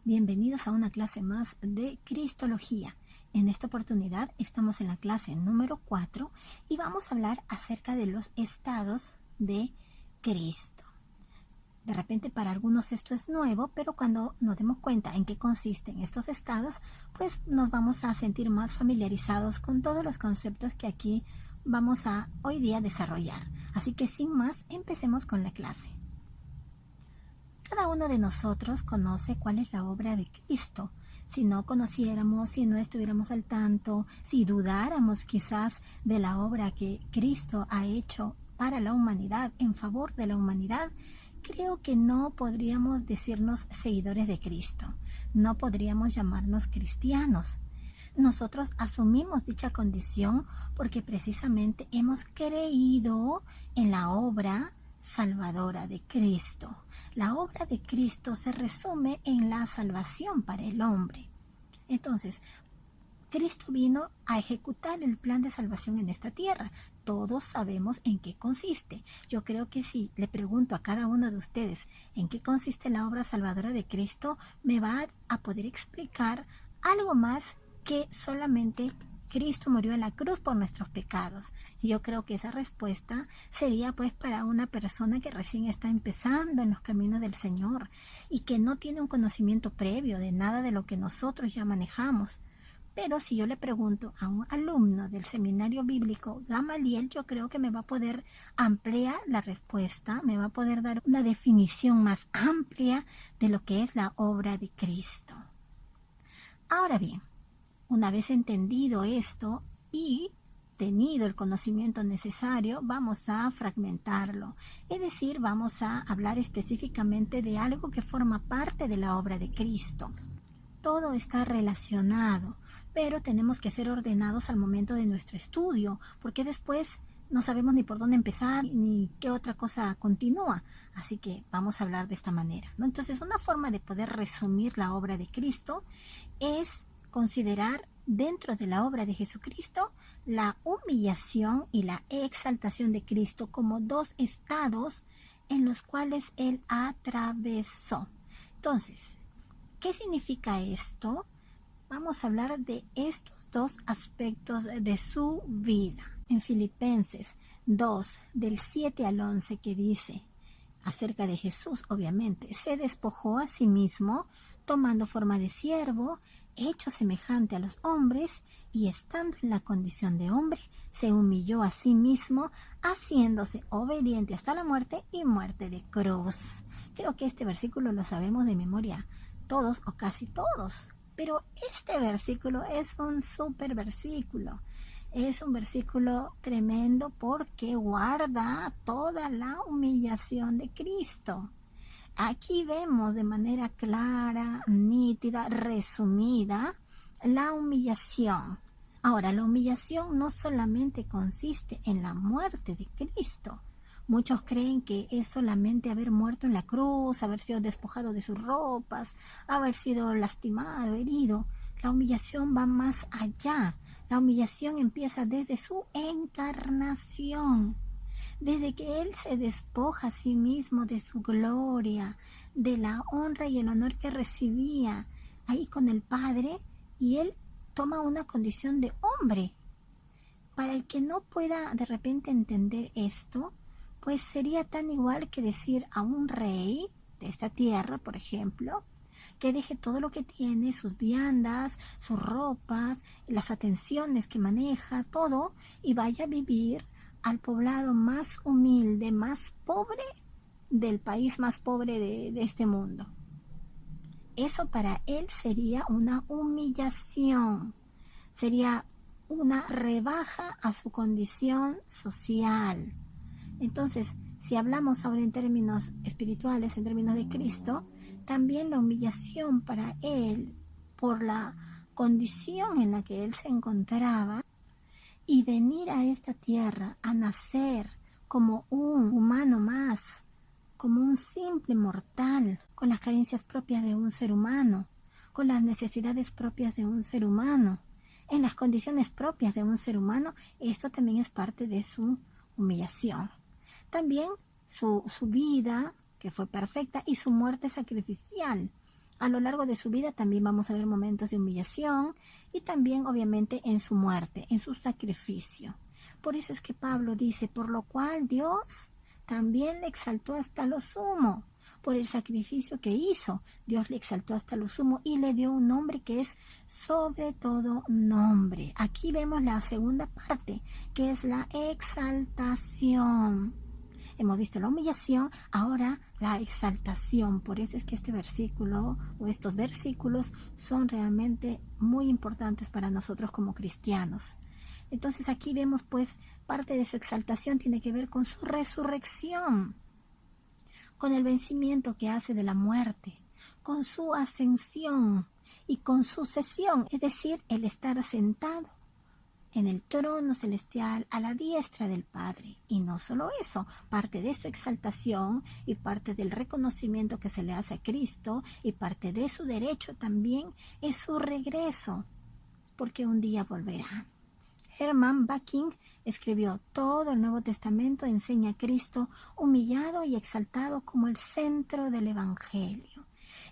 Bienvenidos a una clase más de Cristología. En esta oportunidad estamos en la clase número 4 y vamos a hablar acerca de los estados de Cristo. De repente para algunos esto es nuevo, pero cuando nos demos cuenta en qué consisten estos estados, pues nos vamos a sentir más familiarizados con todos los conceptos que aquí vamos a hoy día desarrollar. Así que sin más, empecemos con la clase. Cada uno de nosotros conoce cuál es la obra de Cristo. Si no conociéramos, si no estuviéramos al tanto, si dudáramos quizás de la obra que Cristo ha hecho para la humanidad, en favor de la humanidad, creo que no podríamos decirnos seguidores de Cristo. No podríamos llamarnos cristianos. Nosotros asumimos dicha condición porque precisamente hemos creído en la obra salvadora de Cristo. La obra de Cristo se resume en la salvación para el hombre. Entonces, Cristo vino a ejecutar el plan de salvación en esta tierra. Todos sabemos en qué consiste. Yo creo que si le pregunto a cada uno de ustedes en qué consiste la obra salvadora de Cristo, me va a poder explicar algo más que solamente Cristo murió en la cruz por nuestros pecados. Y yo creo que esa respuesta sería pues para una persona que recién está empezando en los caminos del Señor y que no tiene un conocimiento previo de nada de lo que nosotros ya manejamos. Pero si yo le pregunto a un alumno del seminario bíblico Gamaliel, yo creo que me va a poder ampliar la respuesta, me va a poder dar una definición más amplia de lo que es la obra de Cristo. Ahora bien, una vez entendido esto y tenido el conocimiento necesario, vamos a fragmentarlo. Es decir, vamos a hablar específicamente de algo que forma parte de la obra de Cristo. Todo está relacionado, pero tenemos que ser ordenados al momento de nuestro estudio, porque después no sabemos ni por dónde empezar ni qué otra cosa continúa. Así que vamos a hablar de esta manera, ¿no? Entonces, una forma de poder resumir la obra de Cristo es considerar dentro de la obra de Jesucristo la humillación y la exaltación de Cristo como dos estados en los cuales Él atravesó. Entonces, ¿qué significa esto? Vamos a hablar de estos dos aspectos de su vida. En Filipenses 2, del 7 al 11, que dice acerca de Jesús, obviamente, se despojó a sí mismo, tomando forma de siervo, hecho semejante a los hombres, y estando en la condición de hombre, se humilló a sí mismo, haciéndose obediente hasta la muerte y muerte de cruz. Creo que este versículo lo sabemos de memoria todos o casi todos, pero este versículo es un súper versículo. Es un versículo tremendo porque guarda toda la humillación de Cristo. Aquí vemos de manera clara, nítida, resumida, la humillación. Ahora, la humillación no solamente consiste en la muerte de Cristo. Muchos creen que es solamente haber muerto en la cruz, haber sido despojado de sus ropas, haber sido lastimado, herido. La humillación va más allá. La humillación empieza desde su encarnación. Desde que Él se despoja a sí mismo de su gloria, de la honra y el honor que recibía ahí con el Padre, y Él toma una condición de hombre. Para el que no pueda de repente entender esto, pues sería tan igual que decir a un rey de esta tierra, por ejemplo, que deje todo lo que tiene, sus viandas, sus ropas, las atenciones que maneja, todo, y vaya a vivir al poblado más humilde, más pobre del país más pobre de este mundo. Eso para él sería una humillación, sería una rebaja a su condición social. Entonces, si hablamos ahora en términos espirituales, en términos de Cristo, también la humillación para él por la condición en la que él se encontraba, y venir a esta tierra a nacer como un humano más, como un simple mortal, con las carencias propias de un ser humano, con las necesidades propias de un ser humano, en las condiciones propias de un ser humano, esto también es parte de su humillación. También su vida, que fue perfecta, y su muerte sacrificial. A lo largo de su vida también vamos a ver momentos de humillación y también obviamente en su muerte, en su sacrificio. Por eso es que Pablo dice, por lo cual Dios también le exaltó hasta lo sumo. Por el sacrificio que hizo, Dios le exaltó hasta lo sumo y le dio un nombre que es sobre todo nombre. Aquí vemos la segunda parte, que es la exaltación. Hemos visto la humillación, ahora la exaltación. Por eso es que este versículo o estos versículos son realmente muy importantes para nosotros como cristianos. Entonces aquí vemos pues parte de su exaltación tiene que ver con su resurrección, con el vencimiento que hace de la muerte, con su ascensión y con su sesión, es decir, el estar sentado en el trono celestial a la diestra del Padre. Y no solo eso, parte de su exaltación y parte del reconocimiento que se le hace a Cristo y parte de su derecho también es su regreso, porque un día volverá. Herman Backing escribió, todo el Nuevo Testamento enseña a Cristo humillado y exaltado como el centro del Evangelio.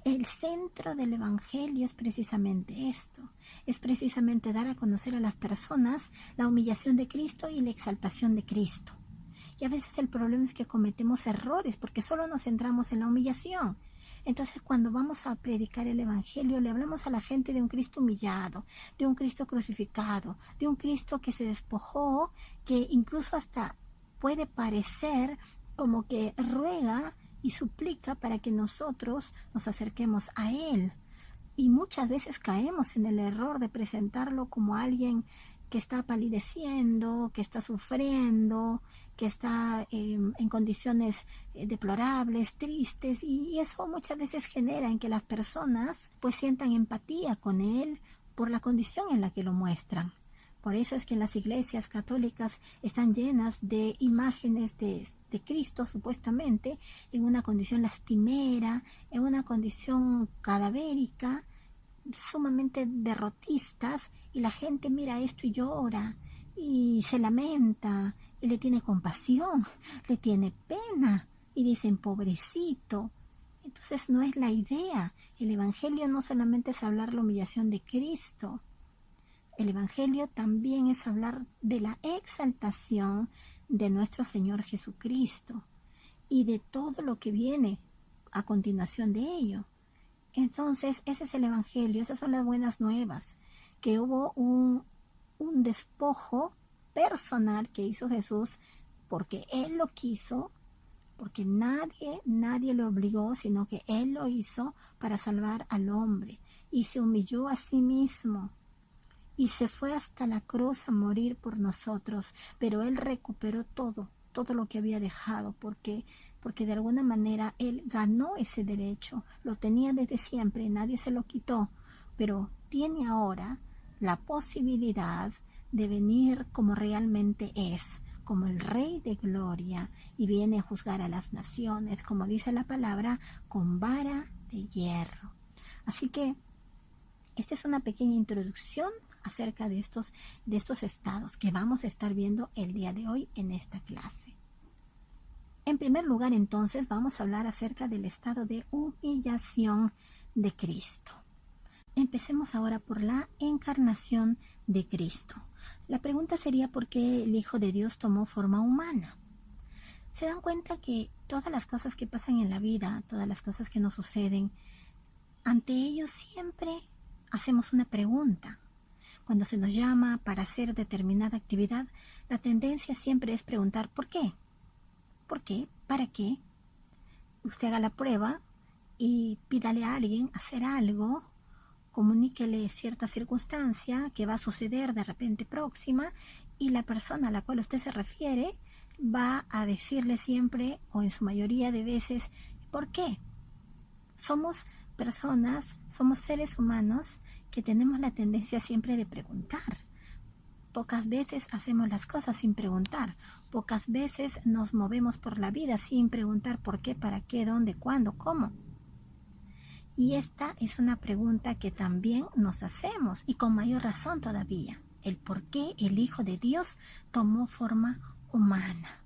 El centro del Evangelio es precisamente esto, es precisamente dar a conocer a las personas la humillación de Cristo y la exaltación de Cristo. Y a veces el problema es que cometemos errores porque solo nos centramos en la humillación. Entonces cuando vamos a predicar el Evangelio le hablamos a la gente de un Cristo humillado, de un Cristo crucificado, de un Cristo que se despojó, que incluso hasta puede parecer como que ruega y suplica para que nosotros nos acerquemos a Él. Y muchas veces caemos en el error de presentarlo como alguien que está palideciendo, que está sufriendo, que está en condiciones deplorables, tristes, y eso muchas veces genera en que las personas pues sientan empatía con él por la condición en la que lo muestran. Por eso es que las iglesias católicas están llenas de imágenes de Cristo, supuestamente, en una condición lastimera, en una condición cadavérica, sumamente derrotistas, y la gente mira esto y llora, y se lamenta, y le tiene compasión, le tiene pena, y dicen, pobrecito. Entonces no es la idea. El Evangelio no solamente es hablar la humillación de Cristo, el Evangelio también es hablar de la exaltación de nuestro Señor Jesucristo y de todo lo que viene a continuación de ello. Entonces, ese es el Evangelio, esas son las buenas nuevas, que hubo un despojo personal que hizo Jesús porque Él lo quiso, porque nadie lo obligó, sino que Él lo hizo para salvar al hombre y se humilló a sí mismo. Y se fue hasta la cruz a morir por nosotros, pero Él recuperó todo lo que había dejado, porque de alguna manera Él ganó ese derecho, lo tenía desde siempre, nadie se lo quitó, pero tiene ahora la posibilidad de venir como realmente es, como el Rey de Gloria, y viene a juzgar a las naciones, como dice la palabra, con vara de hierro. Así que esta es una pequeña introducción acerca de estos estados que vamos a estar viendo el día de hoy en esta clase. En primer lugar, entonces, vamos a hablar acerca del estado de humillación de Cristo. Empecemos ahora por la encarnación de Cristo. La pregunta sería ¿por qué el Hijo de Dios tomó forma humana? ¿Se dan cuenta que todas las cosas que pasan en la vida, todas las cosas que nos suceden, ante ellos siempre hacemos una pregunta? Cuando se nos llama para hacer determinada actividad, la tendencia siempre es preguntar ¿por qué? ¿Por qué? ¿Para qué? Usted haga la prueba y pídale a alguien hacer algo, comuníquele cierta circunstancia que va a suceder de repente próxima y la persona a la cual usted se refiere va a decirle siempre o en su mayoría de veces ¿por qué? Somos personas, somos seres humanos que tenemos la tendencia siempre de preguntar. Pocas veces hacemos las cosas sin preguntar. Pocas veces nos movemos por la vida sin preguntar por qué, para qué, dónde, cuándo, cómo. Y esta es una pregunta que también nos hacemos y con mayor razón todavía. El por qué el Hijo de Dios tomó forma humana.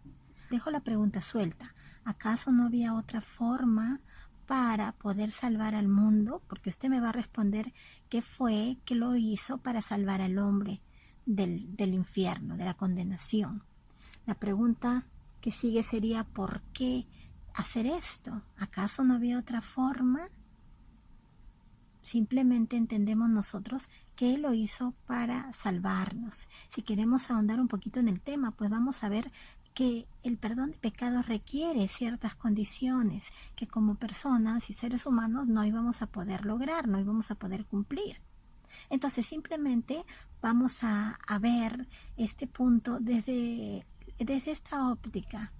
Dejo la pregunta suelta. ¿Acaso no había otra forma para poder salvar al mundo, porque usted me va a responder que fue que lo hizo para salvar al hombre del infierno, de la condenación. La pregunta que sigue sería, ¿por qué hacer esto? ¿Acaso no había otra forma? Simplemente entendemos nosotros que Él lo hizo para salvarnos. Si queremos ahondar un poquito en el tema, pues vamos a ver que el perdón de pecados requiere ciertas condiciones que como personas y seres humanos no íbamos a poder lograr, no íbamos a poder cumplir. Entonces simplemente vamos a ver este punto desde esta óptica,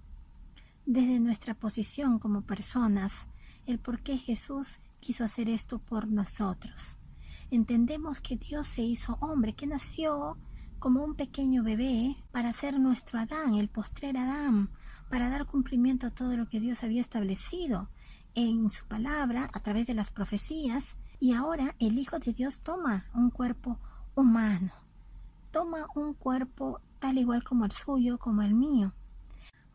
desde nuestra posición como personas, el por qué Jesús quiso hacer esto por nosotros. Entendemos que Dios se hizo hombre, que nació como un pequeño bebé para ser nuestro Adán, el postrer Adán, para dar cumplimiento a todo lo que Dios había establecido en su palabra a través de las profecías. Y ahora el Hijo de Dios toma un cuerpo humano, toma un cuerpo tal igual como el suyo, como el mío.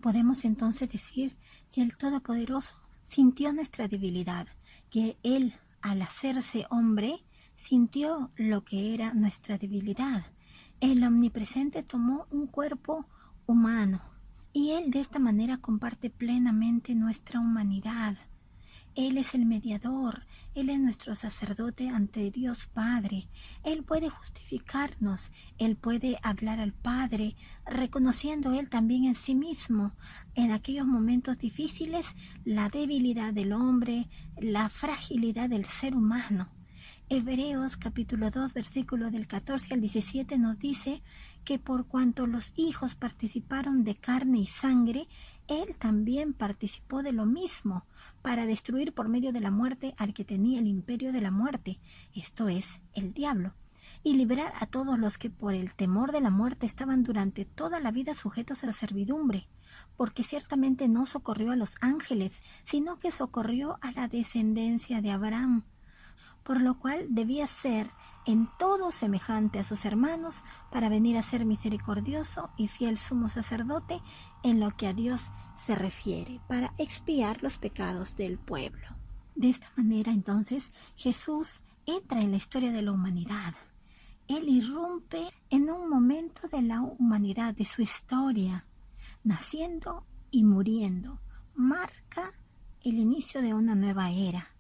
Podemos entonces decir que el Todopoderoso sintió nuestra debilidad, que Él, al hacerse hombre, sintió lo que era nuestra debilidad. El Omnipresente tomó un cuerpo humano y Él de esta manera comparte plenamente nuestra humanidad. Él es el mediador, Él es nuestro sacerdote ante Dios Padre. Él puede justificarnos, Él puede hablar al Padre, reconociendo Él también en sí mismo, en aquellos momentos difíciles, la debilidad del hombre, la fragilidad del ser humano. Hebreos capítulo 2, versículo del 14 al 17 nos dice que por cuanto los hijos participaron de carne y sangre, Él también participó de lo mismo, para destruir por medio de la muerte al que tenía el imperio de la muerte, esto es, el diablo, y liberar a todos los que por el temor de la muerte estaban durante toda la vida sujetos a la servidumbre, porque ciertamente no socorrió a los ángeles, sino que socorrió a la descendencia de Abraham, por lo cual debía ser en todo semejante a sus hermanos, para venir a ser misericordioso y fiel sumo sacerdote en lo que a Dios se refiere, para expiar los pecados del pueblo. De esta manera, entonces, Jesús entra en la historia de la humanidad. Él irrumpe en un momento de la humanidad, de su historia, naciendo y muriendo. Marca el inicio de una nueva era.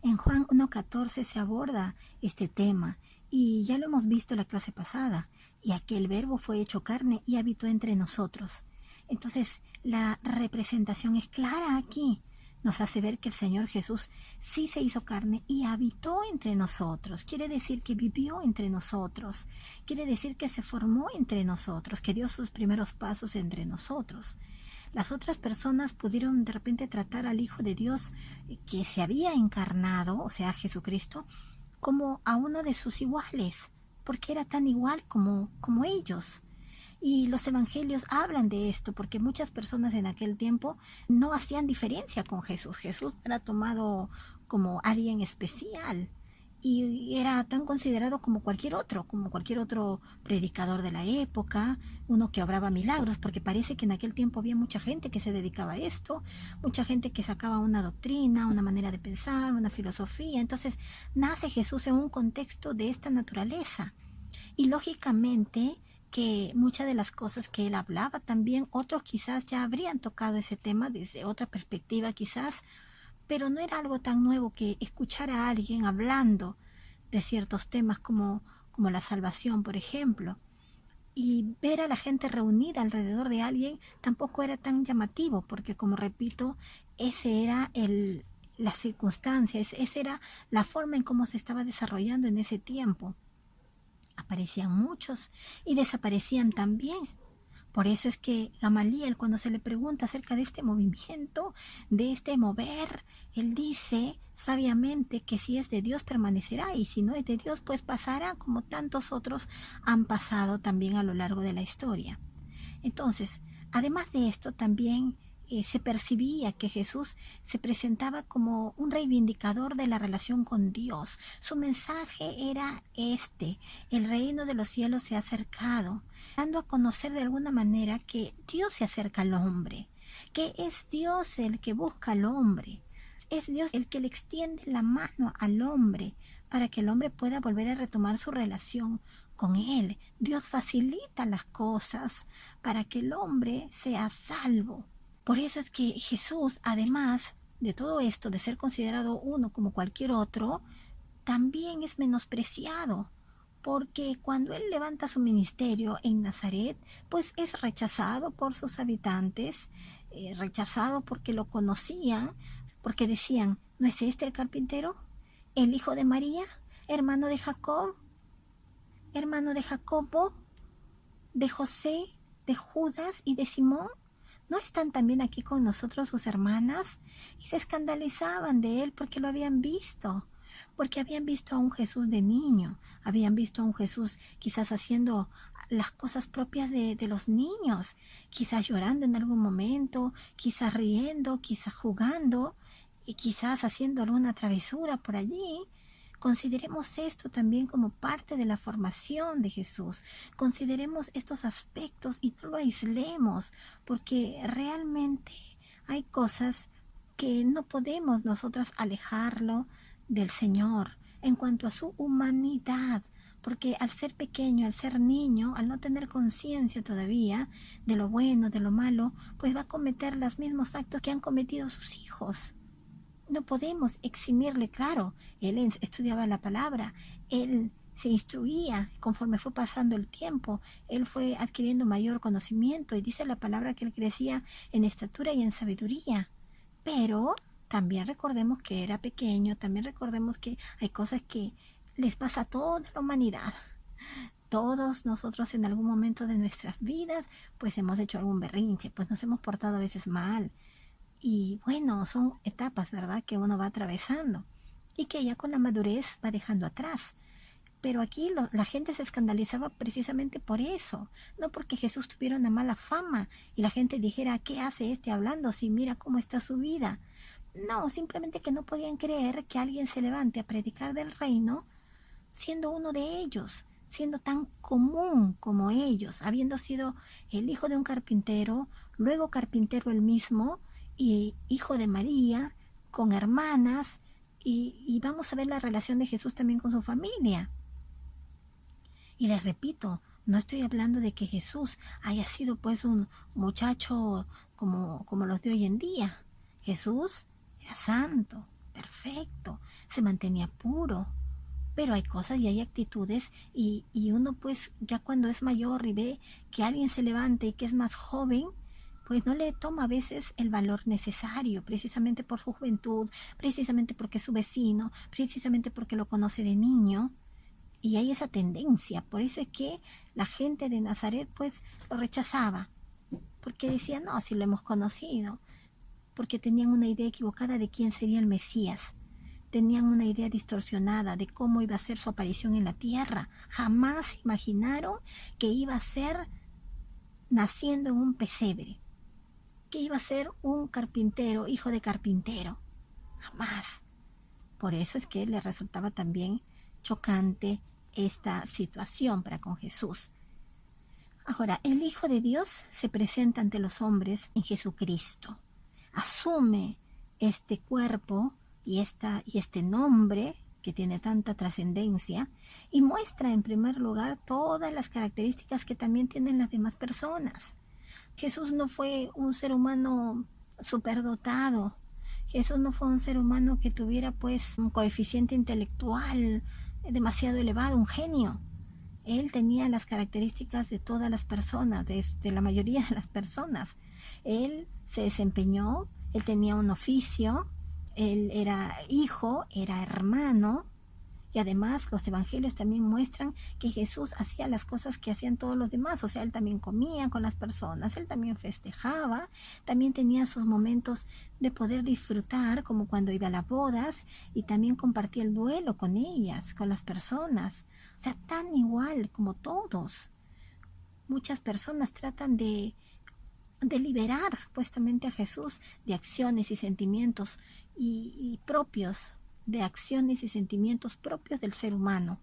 En Juan 1.14 se aborda este tema y ya lo hemos visto en la clase pasada, y aquel verbo fue hecho carne y habitó entre nosotros. Entonces la representación es clara aquí, nos hace ver que el Señor Jesús sí se hizo carne y habitó entre nosotros. Quiere decir que vivió entre nosotros, quiere decir que se formó entre nosotros, que dio sus primeros pasos entre nosotros. Las otras personas pudieron de repente tratar al Hijo de Dios que se había encarnado, o sea, Jesucristo, como a uno de sus iguales, porque era tan igual como ellos. Y los evangelios hablan de esto, porque muchas personas en aquel tiempo no hacían diferencia con Jesús. Jesús era tomado como alguien especial y era tan considerado como cualquier otro predicador de la época, uno que obraba milagros, porque parece que en aquel tiempo había mucha gente que se dedicaba a esto, mucha gente que sacaba una doctrina, una manera de pensar, una filosofía. Entonces nace Jesús en un contexto de esta naturaleza, y lógicamente que muchas de las cosas que él hablaba también otros quizás ya habrían tocado ese tema desde otra perspectiva quizás, pero no era algo tan nuevo que escuchar a alguien hablando de ciertos temas como la salvación, por ejemplo. Y ver a la gente reunida alrededor de alguien tampoco era tan llamativo, porque como repito, ese era la circunstancia, esa era la forma en cómo se estaba desarrollando en ese tiempo. Aparecían muchos y desaparecían también. Por eso es que Gamaliel, cuando se le pregunta acerca de este movimiento, de este mover, él dice sabiamente que si es de Dios permanecerá, y si no es de Dios pues pasará, como tantos otros han pasado también a lo largo de la historia. Entonces, además de esto también se percibía que Jesús se presentaba como un reivindicador de la relación con Dios. Su mensaje era el reino de los cielos se ha acercado, dando a conocer de alguna manera que Dios se acerca al hombre, que es Dios el que busca al hombre. Es Dios el que le extiende la mano al hombre para que el hombre pueda volver a retomar su relación con Él. Dios facilita las cosas para que el hombre sea salvo. Por eso es que Jesús, además de todo esto, de ser considerado uno como cualquier otro, también es menospreciado, porque cuando Él levanta su ministerio en Nazaret, pues es rechazado por sus habitantes, rechazado porque lo conocían, porque decían, ¿no es este el carpintero? ¿El hijo de María? ¿Hermano de Jacob? ¿Hermano de Jacobo? ¿De José? ¿De Judas y de Simón? ¿No están también aquí con nosotros sus hermanas? Y se escandalizaban de él porque lo habían visto, porque habían visto a un Jesús de niño, habían visto a un Jesús quizás haciendo las cosas propias de los niños, quizás llorando en algún momento, quizás riendo, quizás jugando y quizás haciendo alguna travesura por allí. Consideremos esto también como parte de la formación de Jesús. Consideremos estos aspectos y no lo aislemos, porque realmente hay cosas que no podemos nosotras alejarlo del Señor en cuanto a su humanidad, porque al ser pequeño, al ser niño, al no tener conciencia todavía de lo bueno, de lo malo, pues va a cometer los mismos actos que han cometido sus hijos. No podemos eximirle, claro, él estudiaba la palabra, él se instruía conforme fue pasando el tiempo, él fue adquiriendo mayor conocimiento y dice la palabra que él crecía en estatura y en sabiduría. Pero también recordemos que era pequeño, también recordemos que hay cosas que les pasa a toda la humanidad. Todos nosotros en algún momento de nuestras vidas pues hemos hecho algún berrinche, pues nos hemos portado a veces mal. Y bueno, son etapas, ¿verdad?, que uno va atravesando y que ya con la madurez va dejando atrás. Pero aquí la gente se escandalizaba precisamente por eso, no porque Jesús tuviera una mala fama y la gente dijera, ¿qué hace este hablando si mira cómo está su vida? No, simplemente que no podían creer que alguien se levante a predicar del reino siendo uno de ellos, siendo tan común como ellos, habiendo sido el hijo de un carpintero, luego carpintero él mismo, y hijo de María, con hermanas, y vamos a ver la relación de Jesús también con su familia. Y les repito, no estoy hablando de que Jesús haya sido pues un muchacho como los de hoy en día. Jesús era santo, perfecto, se mantenía puro. Pero hay cosas y hay actitudes y uno pues ya cuando es mayor y ve que alguien se levanta y que es más joven, pues no le toma a veces el valor necesario, precisamente por su juventud, precisamente porque es su vecino, precisamente porque lo conoce de niño. Y hay esa tendencia, por eso es que la gente de Nazaret pues lo rechazaba, porque decía, no, si lo hemos conocido, porque tenían una idea equivocada de quién sería el Mesías. Tenían una idea distorsionada de cómo iba a ser su aparición en la tierra. Jamás imaginaron que iba a ser naciendo en un pesebre, que iba a ser un carpintero, hijo de carpintero. Jamás. Por eso es que le resultaba también chocante esta situación para con Jesús. Ahora, el Hijo de Dios se presenta ante los hombres en Jesucristo. Asume este cuerpo y este nombre que tiene tanta trascendencia y muestra en primer lugar todas las características que también tienen las demás personas. Jesús no fue un ser humano superdotado. Jesús no fue un ser humano que tuviera pues un coeficiente intelectual demasiado elevado, un genio. Él tenía las características de todas las personas, de la mayoría de las personas. Él se desempeñó, él tenía un oficio, él era hijo, era hermano, y además los evangelios también muestran que Jesús hacía las cosas que hacían todos los demás, o sea, él también comía con las personas, él también festejaba, también tenía sus momentos de poder disfrutar, como cuando iba a las bodas, y también compartía el duelo con ellas, con las personas, o sea, tan igual como todos. Muchas personas tratan de liberar supuestamente a Jesús de acciones y sentimientos y propios, de acciones y sentimientos propios del ser humano.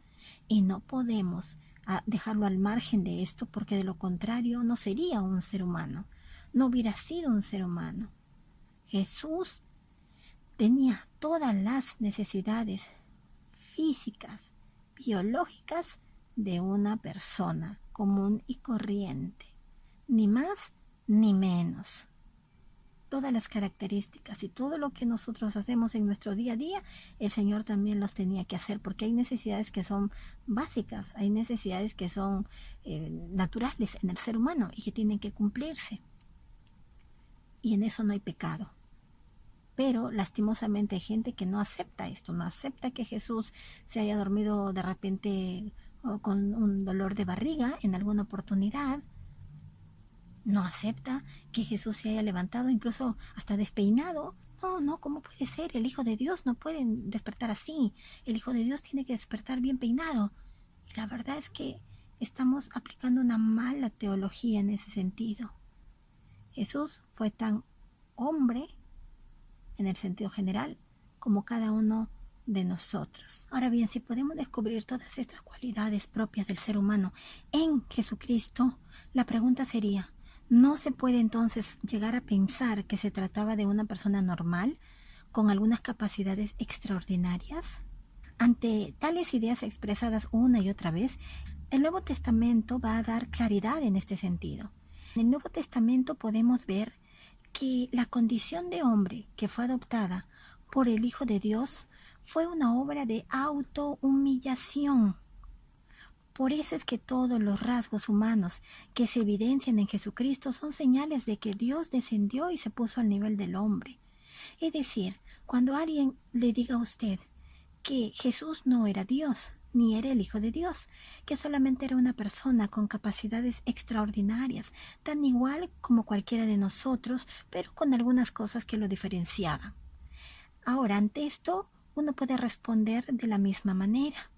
Y no podemos dejarlo al margen de esto, porque de lo contrario no sería un ser humano, no hubiera sido un ser humano. Jesús tenía todas las necesidades físicas, biológicas de una persona común y corriente, ni más ni menos. Todas las características y todo lo que nosotros hacemos en nuestro día a día, el Señor también los tenía que hacer, porque hay necesidades que son básicas, hay necesidades que son naturales en el ser humano y que tienen que cumplirse. Y en eso no hay pecado. Pero lastimosamente hay gente que no acepta esto, no acepta que Jesús se haya dormido de repente con un dolor de barriga en alguna oportunidad. No acepta que Jesús se haya levantado incluso hasta despeinado. No, ¿cómo puede ser? El Hijo de Dios no puede despertar así. El Hijo de Dios tiene que despertar bien peinado. Y la verdad es que estamos aplicando una mala teología en ese sentido. Jesús fue tan hombre, en el sentido general, como cada uno de nosotros. Ahora bien, si podemos descubrir todas estas cualidades propias del ser humano en Jesucristo, la pregunta sería, ¿no se puede entonces llegar a pensar que se trataba de una persona normal, con algunas capacidades extraordinarias? Ante tales ideas expresadas una y otra vez, el Nuevo Testamento va a dar claridad en este sentido. En el Nuevo Testamento podemos ver que la condición de hombre que fue adoptada por el Hijo de Dios fue una obra de autohumillación. Por eso es que todos los rasgos humanos que se evidencian en Jesucristo son señales de que Dios descendió y se puso al nivel del hombre. Es decir, cuando alguien le diga a usted que Jesús no era Dios, ni era el Hijo de Dios, que solamente era una persona con capacidades extraordinarias, tan igual como cualquiera de nosotros, pero con algunas cosas que lo diferenciaban. Ahora, ante esto, uno puede responder de la misma manera,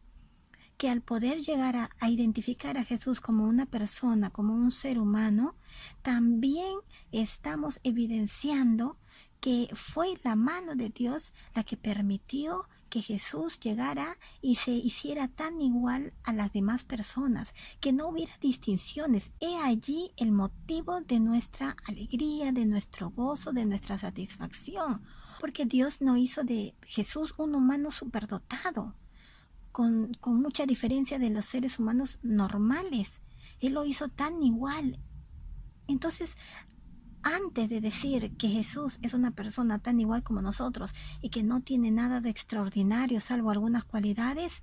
que al poder llegar a identificar a Jesús como una persona, como un ser humano, también estamos evidenciando que fue la mano de Dios la que permitió que Jesús llegara y se hiciera tan igual a las demás personas, que no hubiera distinciones. He allí el motivo de nuestra alegría, de nuestro gozo, de nuestra satisfacción, porque Dios no hizo de Jesús un humano superdotado, con mucha diferencia de los seres humanos normales. Él lo hizo tan igual. Entonces, antes de decir que Jesús es una persona tan igual como nosotros y que no tiene nada de extraordinario salvo algunas cualidades,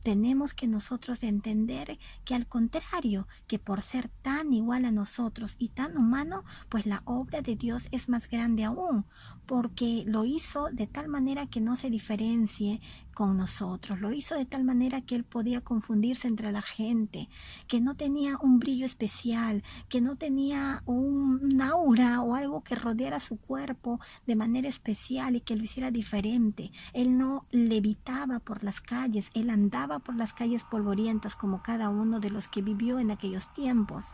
tenemos que nosotros entender que al contrario, que por ser tan igual a nosotros y tan humano, pues la obra de Dios es más grande aún, porque lo hizo de tal manera que no se diferencie con nosotros, lo hizo de tal manera que Él podía confundirse entre la gente, que no tenía un brillo especial, que no tenía un aura o algo que rodeara su cuerpo de manera especial y que lo hiciera diferente. Él no levitaba por las calles, Él andaba por las calles polvorientas como cada uno de los que vivió en aquellos tiempos.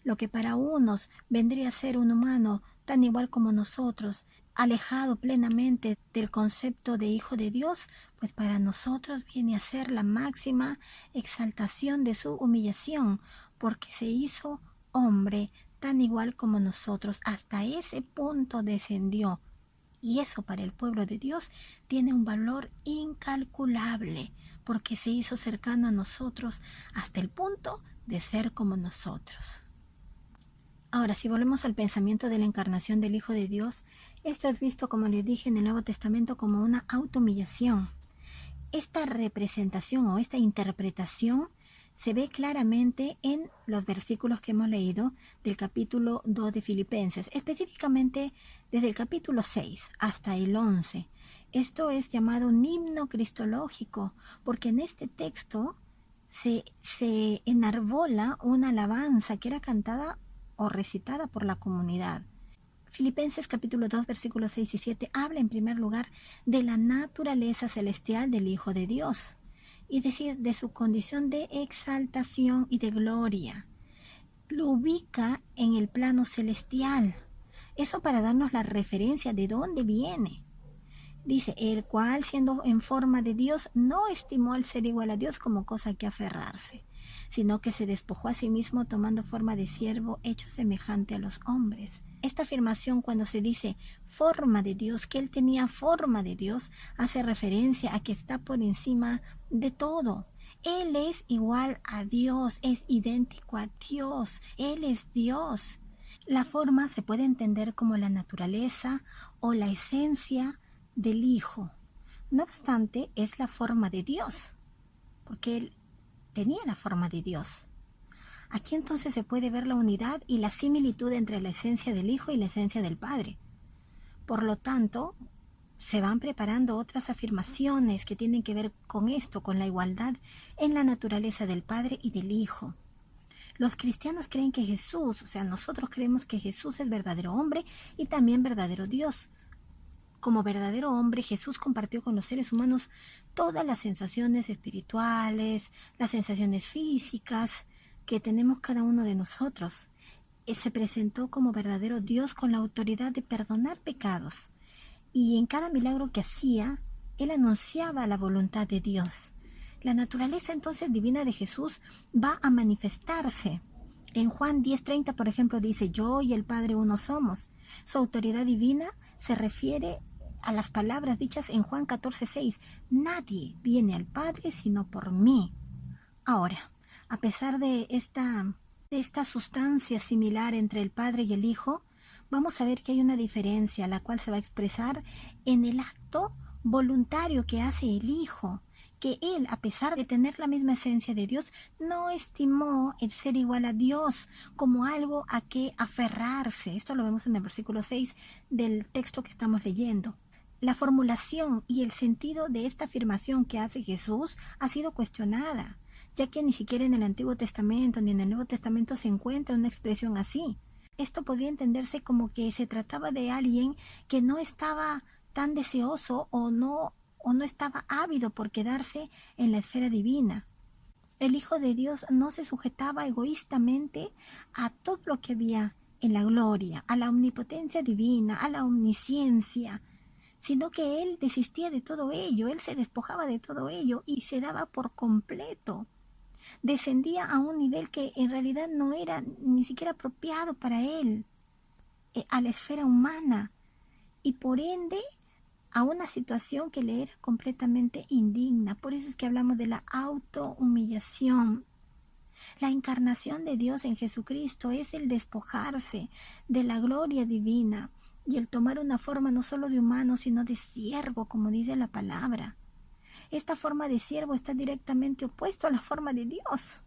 Lo que para unos vendría a ser un humano tan igual como nosotros, alejado plenamente del concepto de Hijo de Dios, pues para nosotros viene a ser la máxima exaltación de su humillación, porque se hizo hombre tan igual como nosotros, hasta ese punto descendió. Y eso para el pueblo de Dios tiene un valor incalculable, porque se hizo cercano a nosotros hasta el punto de ser como nosotros. Ahora, si volvemos al pensamiento de la encarnación del Hijo de Dios, esto es visto, como les dije, en el Nuevo Testamento como una autohumillación. Esta representación o esta interpretación se ve claramente en los versículos que hemos leído del capítulo 2 de Filipenses, específicamente desde el capítulo 6 hasta el 11. Esto es llamado un himno cristológico, porque en este texto se enarbola una alabanza que era cantada o recitada por la comunidad. Filipenses capítulo 2 versículos 6 y 7 habla en primer lugar de la naturaleza celestial del Hijo de Dios, es decir, de su condición de exaltación y de gloria. Lo ubica en el plano celestial. Eso para darnos la referencia de dónde viene. Dice, el cual siendo en forma de Dios no estimó al ser igual a Dios como cosa que aferrarse, sino que se despojó a sí mismo tomando forma de siervo hecho semejante a los hombres. Esta afirmación, cuando se dice forma de Dios, que Él tenía forma de Dios, hace referencia a que está por encima de todo. Él es igual a Dios, es idéntico a Dios, Él es Dios. La forma se puede entender como la naturaleza o la esencia del Hijo. No obstante, es la forma de Dios, porque Él tenía la forma de Dios. Aquí entonces se puede ver la unidad y la similitud entre la esencia del Hijo y la esencia del Padre. Por lo tanto, se van preparando otras afirmaciones que tienen que ver con esto, con la igualdad en la naturaleza del Padre y del Hijo. Los cristianos creen que Jesús, o sea, nosotros creemos que Jesús es verdadero hombre y también verdadero Dios. Como verdadero hombre, Jesús compartió con los seres humanos todas las sensaciones espirituales, las sensaciones físicas que tenemos cada uno de nosotros. Se presentó como verdadero Dios con la autoridad de perdonar pecados. Y en cada milagro que hacía, Él anunciaba la voluntad de Dios. La naturaleza entonces divina de Jesús va a manifestarse. En Juan 10:30, por ejemplo, dice, yo y el Padre uno somos. Su autoridad divina se refiere a las palabras dichas en Juan 14:6. Nadie viene al Padre sino por mí. Ahora, a pesar de esta sustancia similar entre el Padre y el Hijo, vamos a ver que hay una diferencia, la cual se va a expresar en el acto voluntario que hace el Hijo, que Él, a pesar de tener la misma esencia de Dios, no estimó el ser igual a Dios como algo a que aferrarse. Esto lo vemos en el versículo 6 del texto que estamos leyendo. La formulación y el sentido de esta afirmación que hace Jesús ha sido cuestionada, ya que ni siquiera en el Antiguo Testamento ni en el Nuevo Testamento se encuentra una expresión así. Esto podría entenderse como que se trataba de alguien que no estaba tan deseoso o no estaba ávido por quedarse en la esfera divina. El Hijo de Dios no se sujetaba egoístamente a todo lo que había en la gloria, a la omnipotencia divina, a la omnisciencia, sino que Él desistía de todo ello, Él se despojaba de todo ello y se daba por completo. Descendía a un nivel que en realidad no era ni siquiera apropiado para Él, a la esfera humana, y por ende a una situación que le era completamente indigna. Por eso es que hablamos de la autohumillación. La encarnación de Dios en Jesucristo es el despojarse de la gloria divina y el tomar una forma no solo de humano, sino de siervo, como dice la palabra. Esta forma de siervo está directamente opuesto a la forma de Dios.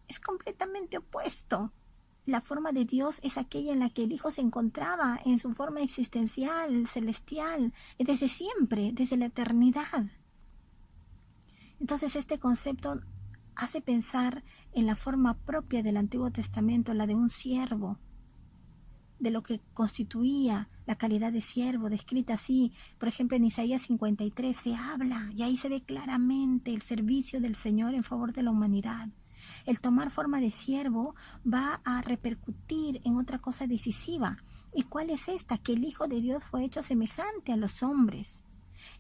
Es completamente opuesto. La forma de Dios es aquella en la que el Hijo se encontraba en su forma existencial, celestial, desde siempre, desde la eternidad. Entonces este concepto hace pensar en la forma propia del Antiguo Testamento, la de un siervo, de lo que constituía la calidad de siervo, descrita así. Por ejemplo, en Isaías 53 se habla, y ahí se ve claramente el servicio del Señor en favor de la humanidad. El tomar forma de siervo va a repercutir en otra cosa decisiva. ¿Y cuál es esta? Que el Hijo de Dios fue hecho semejante a los hombres.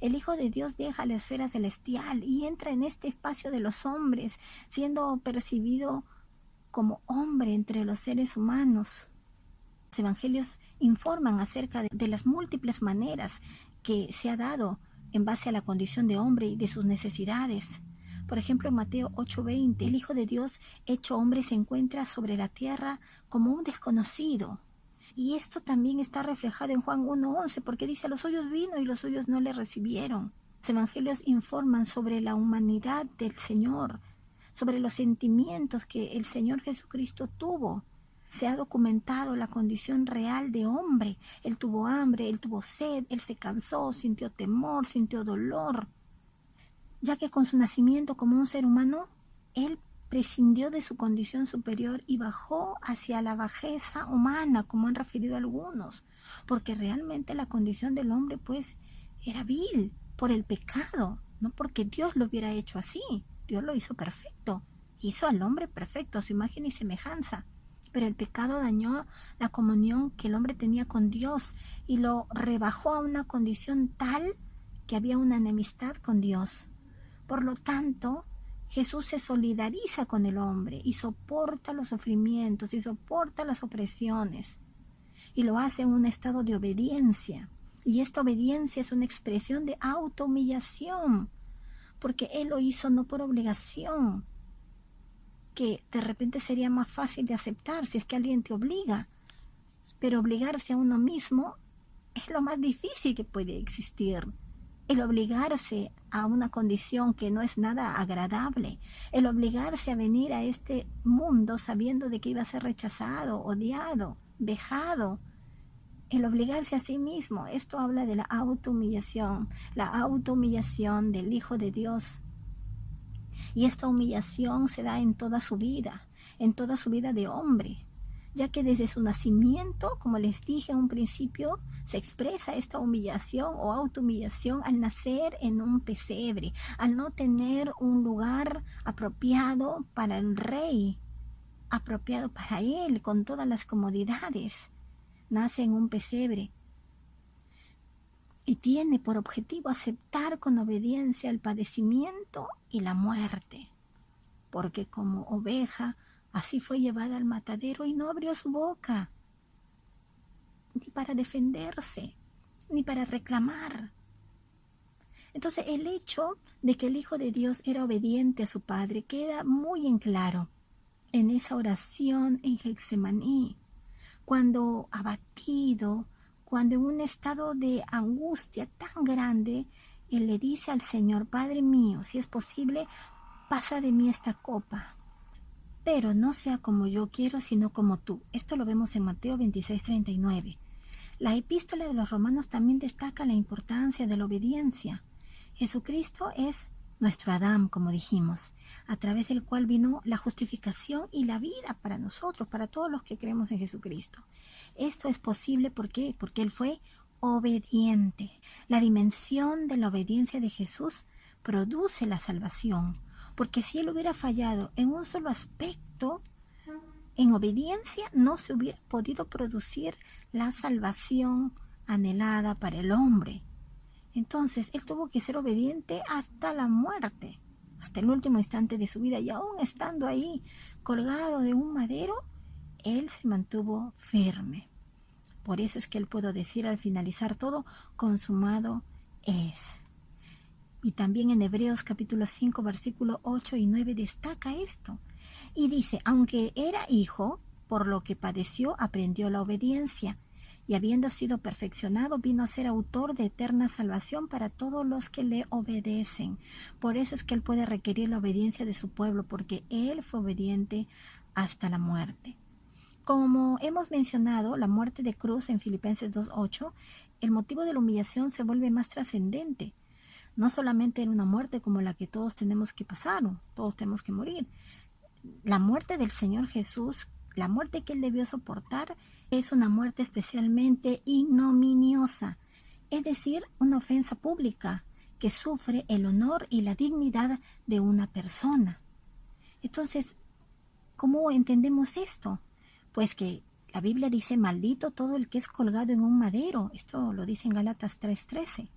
El Hijo de Dios deja la esfera celestial y entra en este espacio de los hombres, siendo percibido como hombre entre los seres humanos. Los evangelios informan acerca de las múltiples maneras que se ha dado en base a la condición de hombre y de sus necesidades. Por ejemplo, en Mateo 8:20, el Hijo de Dios hecho hombre se encuentra sobre la tierra como un desconocido. Y esto también está reflejado en Juan 1:11, porque dice, a los suyos vino y los suyos no le recibieron. Los evangelios informan sobre la humanidad del Señor, sobre los sentimientos que el Señor Jesucristo tuvo. Se ha documentado la condición real de hombre. Él tuvo hambre, él tuvo sed, él se cansó, sintió temor, sintió dolor, ya que con su nacimiento como un ser humano, él prescindió de su condición superior y bajó hacia la bajeza humana, como han referido algunos, porque realmente la condición del hombre pues era vil por el pecado, no porque Dios lo hubiera hecho así. Dios lo hizo perfecto, hizo al hombre perfecto a su imagen y semejanza, pero el pecado dañó la comunión que el hombre tenía con Dios y lo rebajó a una condición tal que había una enemistad con Dios. Por lo tanto, Jesús se solidariza con el hombre y soporta los sufrimientos y soporta las opresiones. y lo hace en un estado de obediencia. Y esta obediencia es una expresión de autohumillación, porque Él lo hizo no por obligación, que de repente sería más fácil de aceptar si es que alguien te obliga, pero obligarse a uno mismo es lo más difícil que puede existir. El obligarse a una condición que no es nada agradable, el obligarse a venir a este mundo sabiendo de que iba a ser rechazado, odiado, vejado, el obligarse a sí mismo. Esto habla de la autohumillación del Hijo de Dios. Y esta humillación se da en toda su vida de hombre, ya que desde su nacimiento, como les dije en un principio, se expresa esta humillación o autohumillación al nacer en un pesebre, al no tener un lugar apropiado para el rey, apropiado para él, con todas las comodidades. Nace en un pesebre y tiene por objetivo aceptar con obediencia el padecimiento y la muerte, porque como oveja así fue llevada al matadero y no abrió su boca, ni para defenderse, ni para reclamar. Entonces el hecho de que el Hijo de Dios era obediente a su Padre queda muy en claro en esa oración en Getsemaní, cuando abatido, cuando en un estado de angustia tan grande, Él le dice al Señor: Padre mío, si es posible, pasa de mí esta copa, pero no sea como yo quiero, sino como tú. Esto lo vemos en Mateo 26:39. La epístola de los Romanos también destaca la importancia de la obediencia. Jesucristo es nuestro Adán, como dijimos, a través del cual vino la justificación y la vida para nosotros, para todos los que creemos en Jesucristo. Esto es posible, ¿por qué? Porque Él fue obediente. La dimensión de la obediencia de Jesús produce la salvación, porque si Él hubiera fallado en un solo aspecto, en obediencia no se hubiera podido producir la salvación anhelada para el hombre. Entonces, Él tuvo que ser obediente hasta la muerte, hasta el último instante de su vida, y aún estando ahí, colgado de un madero, Él se mantuvo firme. Por eso es que Él pudo decir al finalizar todo: consumado es. Y también en Hebreos capítulo 5, versículo 8 y 9 destaca esto. Y dice: aunque era hijo, por lo que padeció, aprendió la obediencia. Y habiendo sido perfeccionado, vino a ser autor de eterna salvación para todos los que le obedecen. Por eso es que Él puede requerir la obediencia de su pueblo, porque Él fue obediente hasta la muerte. Como hemos mencionado, la muerte de cruz en Filipenses 2:8, el motivo de la humillación se vuelve más trascendente. No solamente era una muerte como la que todos tenemos que pasar, o todos tenemos que morir. La muerte del Señor Jesús, la muerte que Él debió soportar, es una muerte especialmente ignominiosa, es decir, una ofensa pública que sufre el honor y la dignidad de una persona. Entonces, ¿cómo entendemos esto? Pues que la Biblia dice: maldito todo el que es colgado en un madero. Esto lo dice en Gálatas 3:13.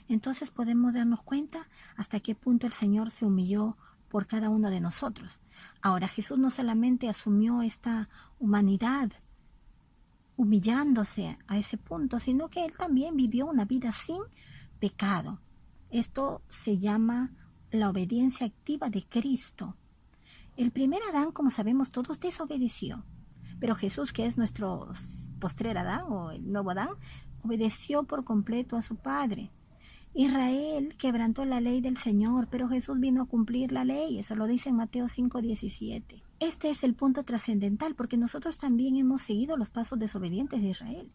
Entonces podemos darnos cuenta hasta qué punto el Señor se humilló por cada uno de nosotros. Ahora, Jesús no solamente asumió esta humanidad humillándose a ese punto, sino que Él también vivió una vida sin pecado. Esto se llama la obediencia activa de Cristo. El primer Adán, como sabemos todos, desobedeció, pero Jesús, que es nuestro postrer Adán o el nuevo Adán, obedeció por completo a su Padre. Israel quebrantó la ley del Señor, pero Jesús vino a cumplir la ley. Eso lo dice en Mateo 5:17. Este es el punto trascendental, porque nosotros también hemos seguido los pasos desobedientes de Israel.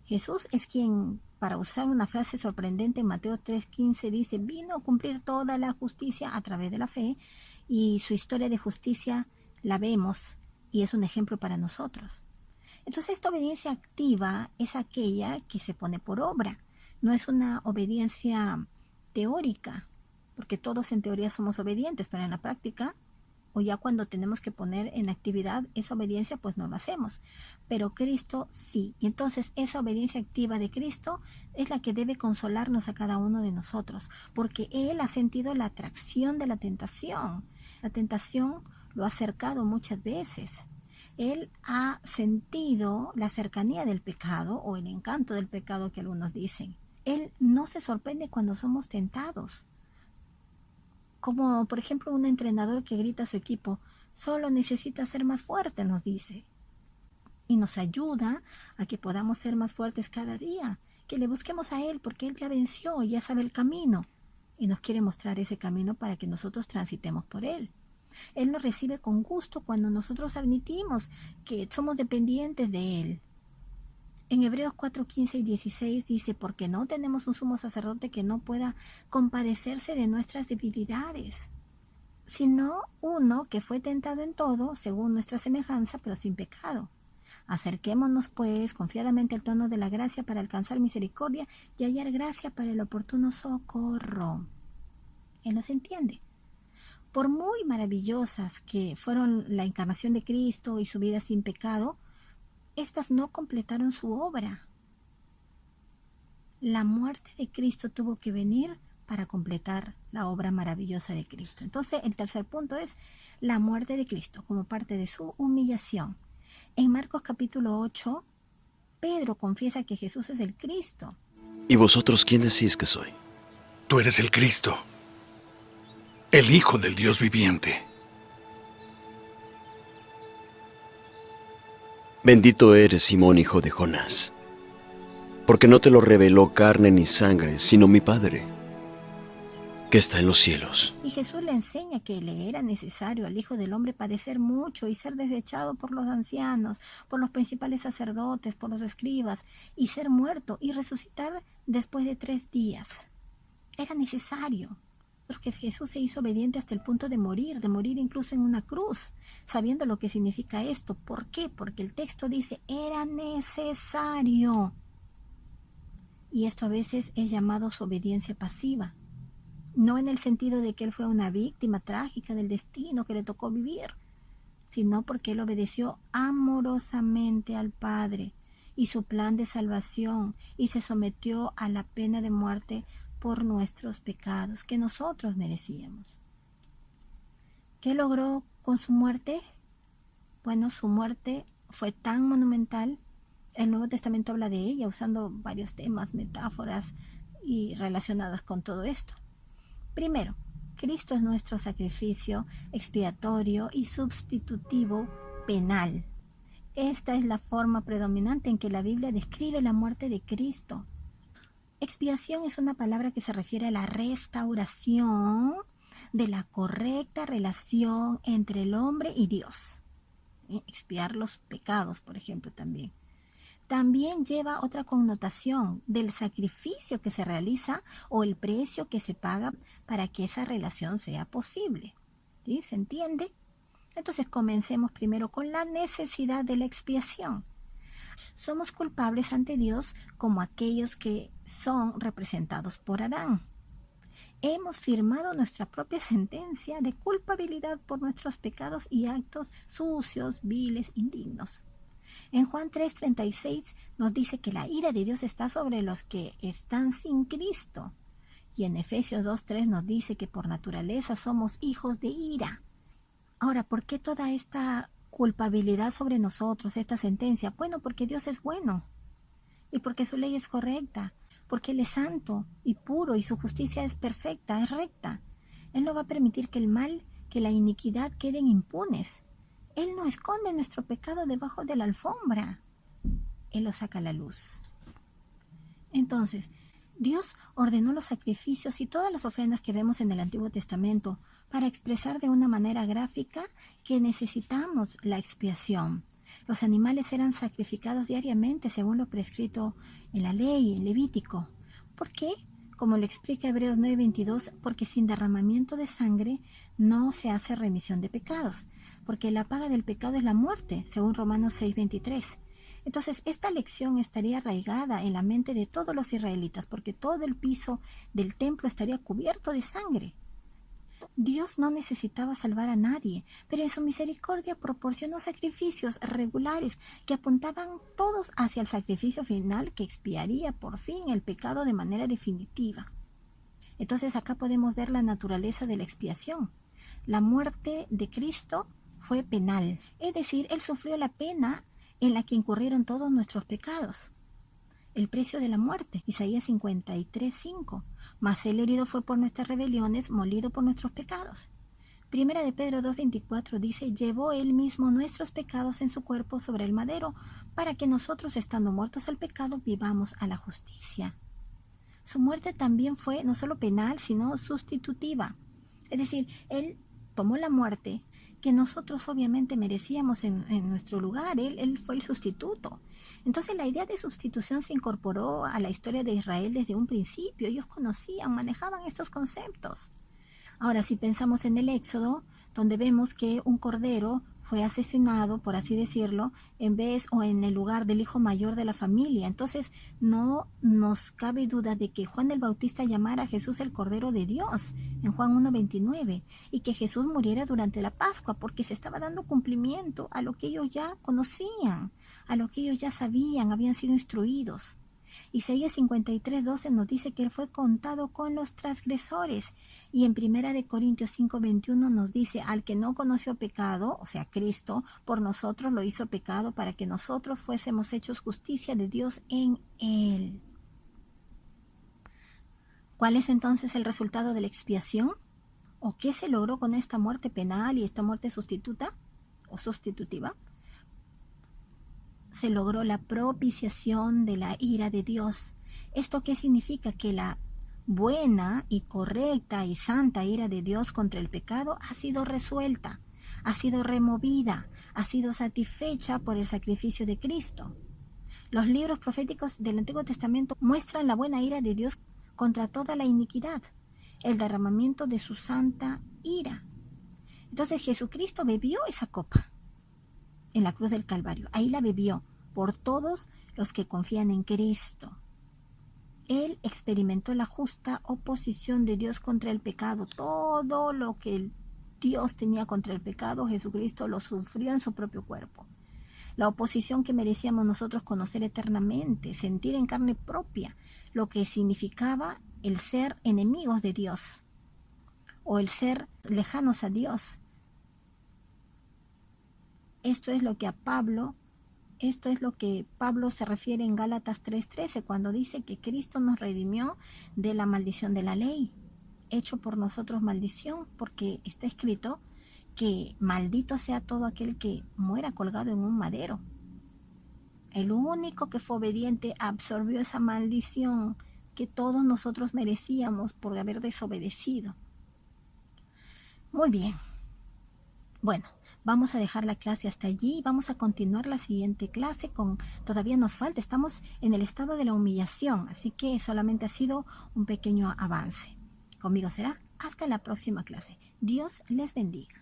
Jesús es quien, para usar una frase sorprendente en Mateo 3:15, dice: vino a cumplir toda la justicia a través de la fe, y su historia de justicia la vemos y es un ejemplo para nosotros. Entonces, esta obediencia activa es aquella que se pone por obra. No es una obediencia teórica, porque todos en teoría somos obedientes, pero en la práctica, o ya cuando tenemos que poner en actividad esa obediencia, pues no lo hacemos. Pero Cristo sí. Y entonces esa obediencia activa de Cristo es la que debe consolarnos a cada uno de nosotros, porque Él ha sentido la atracción de la tentación. La tentación lo ha acercado muchas veces. Él ha sentido la cercanía del pecado o el encanto del pecado que algunos dicen. Él no se sorprende cuando somos tentados. Como por ejemplo un entrenador que grita a su equipo, solo necesita ser más fuerte, nos dice. Y nos ayuda a que podamos ser más fuertes cada día, que le busquemos a Él porque Él ya venció y ya sabe el camino. Y nos quiere mostrar ese camino para que nosotros transitemos por Él. Él nos recibe con gusto cuando nosotros admitimos que somos dependientes de Él. En Hebreos 4, 15 y 16 dice, porque no tenemos un sumo sacerdote que no pueda compadecerse de nuestras debilidades, sino uno que fue tentado en todo, según nuestra semejanza, pero sin pecado. Acerquémonos, pues, confiadamente al trono de la gracia para alcanzar misericordia y hallar gracia para el oportuno socorro. Él nos entiende. Por muy maravillosas que fueron la encarnación de Cristo y su vida sin pecado, estas no completaron su obra. La muerte de Cristo tuvo que venir para completar la obra maravillosa de Cristo. Entonces, el tercer punto es la muerte de Cristo como parte de su humillación. En Marcos capítulo 8, Pedro confiesa que Jesús es el Cristo. ¿Y vosotros quién decís que soy? Tú eres el Cristo, el Hijo del Dios viviente. Bendito eres, Simón, hijo de Jonás, porque no te lo reveló carne ni sangre, sino mi Padre, que está en los cielos. Y Jesús le enseña que le era necesario al Hijo del Hombre padecer mucho y ser desechado por los ancianos, por los principales sacerdotes, por los escribas, y ser muerto y resucitar después de 3 días. Era necesario, porque Jesús se hizo obediente hasta el punto de morir incluso en una cruz, sabiendo lo que significa esto. ¿Por qué? Porque el texto dice, era necesario. Y esto a veces es llamado su obediencia pasiva. No en el sentido de que él fue una víctima trágica del destino que le tocó vivir, sino porque él obedeció amorosamente al Padre y su plan de salvación y se sometió a la pena de muerte por nuestros pecados que nosotros merecíamos. ¿Qué logró con su muerte? Bueno, su muerte fue tan monumental. El Nuevo Testamento habla de ella usando varios temas, metáforas y relacionadas con todo esto. Primero, Cristo es nuestro sacrificio expiatorio y sustitutivo penal. Esta es la forma predominante en que la Biblia describe la muerte de Cristo. Expiación es una palabra que se refiere a la restauración de la correcta relación entre el hombre y Dios. Expiar los pecados, por ejemplo, también. También lleva otra connotación del sacrificio que se realiza o el precio que se paga para que esa relación sea posible. ¿Sí? ¿Se entiende? Entonces comencemos primero con la necesidad de la expiación. Somos culpables ante Dios como aquellos que son representados por Adán. Hemos firmado nuestra propia sentencia de culpabilidad por nuestros pecados y actos sucios, viles, indignos. En Juan 3:36 nos dice que la ira de Dios está sobre los que están sin Cristo. Y en Efesios 2:3 nos dice que por naturaleza somos hijos de ira. Ahora, ¿por qué toda esta culpabilidad sobre nosotros, esta sentencia? Bueno, porque Dios es bueno y porque su ley es correcta, porque Él es santo y puro y su justicia es perfecta, es recta. Él no va a permitir que el mal, que la iniquidad queden impunes. Él no esconde nuestro pecado debajo de la alfombra. Él lo saca a la luz. Entonces, Dios ordenó los sacrificios y todas las ofrendas que vemos en el Antiguo Testamento para expresar de una manera gráfica que necesitamos la expiación. Los animales eran sacrificados diariamente según lo prescrito en la ley, en Levítico. ¿Por qué? Como lo explica Hebreos 9:22, porque sin derramamiento de sangre no se hace remisión de pecados, porque la paga del pecado es la muerte, según Romanos 6:23. Entonces, esta lección estaría arraigada en la mente de todos los israelitas, porque todo el piso del templo estaría cubierto de sangre. Dios no necesitaba salvar a nadie, pero en su misericordia proporcionó sacrificios regulares que apuntaban todos hacia el sacrificio final que expiaría por fin el pecado de manera definitiva. Entonces acá podemos ver la naturaleza de la expiación. La muerte de Cristo fue penal, es decir, Él sufrió la pena en la que incurrieron todos nuestros pecados. El precio de la muerte, Isaías 53:5. Mas Él herido fue por nuestras rebeliones, molido por nuestros pecados. Primera de Pedro 2:24 dice, llevó Él mismo nuestros pecados en su cuerpo sobre el madero, para que nosotros, estando muertos al pecado, vivamos a la justicia. Su muerte también fue no solo penal, sino sustitutiva. Es decir, Él tomó la muerte que nosotros obviamente merecíamos en nuestro lugar. Él fue el sustituto. Entonces la idea de sustitución se incorporó a la historia de Israel desde un principio. Ellos conocían, manejaban estos conceptos. Ahora, si pensamos en el Éxodo, donde vemos que un cordero fue asesinado, por así decirlo, en vez o en el lugar del hijo mayor de la familia. Entonces, no nos cabe duda de que Juan el Bautista llamara a Jesús el Cordero de Dios, en Juan 1:29, y que Jesús muriera durante la Pascua, porque se estaba dando cumplimiento a lo que ellos ya conocían, a lo que ellos ya sabían, habían sido instruidos. Isaías 53:12 nos dice que Él fue contado con los transgresores, y en 1 Corintios 5:21 nos dice, al que no conoció pecado, o sea Cristo, por nosotros lo hizo pecado para que nosotros fuésemos hechos justicia de Dios en Él. ¿Cuál es entonces el resultado de la expiación? ¿O qué se logró con esta muerte penal y esta muerte sustituta o sustitutiva? Se logró la propiciación de la ira de Dios. ¿Esto qué significa? Que la buena y correcta y santa ira de Dios contra el pecado ha sido resuelta, ha sido removida, ha sido satisfecha por el sacrificio de Cristo. Los libros proféticos del Antiguo Testamento muestran la buena ira de Dios contra toda la iniquidad, el derramamiento de su santa ira. Entonces Jesucristo bebió esa copa en la cruz del Calvario. Ahí la bebió por todos los que confían en Cristo. Él experimentó la justa oposición de Dios contra el pecado. Todo lo que Dios tenía contra el pecado, Jesucristo lo sufrió en su propio cuerpo. La oposición que merecíamos nosotros conocer eternamente, sentir en carne propia lo que significaba el ser enemigos de Dios o el ser lejanos a Dios. Esto es lo que Pablo se refiere en Gálatas 3:13 cuando dice que Cristo nos redimió de la maldición de la ley, hecho por nosotros maldición, porque está escrito que maldito sea todo aquel que muera colgado en un madero. El único que fue obediente absorbió esa maldición que todos nosotros merecíamos por haber desobedecido. Muy bien. Bueno, vamos a dejar la clase hasta allí y vamos a continuar la siguiente clase todavía nos falta, estamos en el estado de la humillación, así que solamente ha sido un pequeño avance. Conmigo será hasta la próxima clase. Dios les bendiga.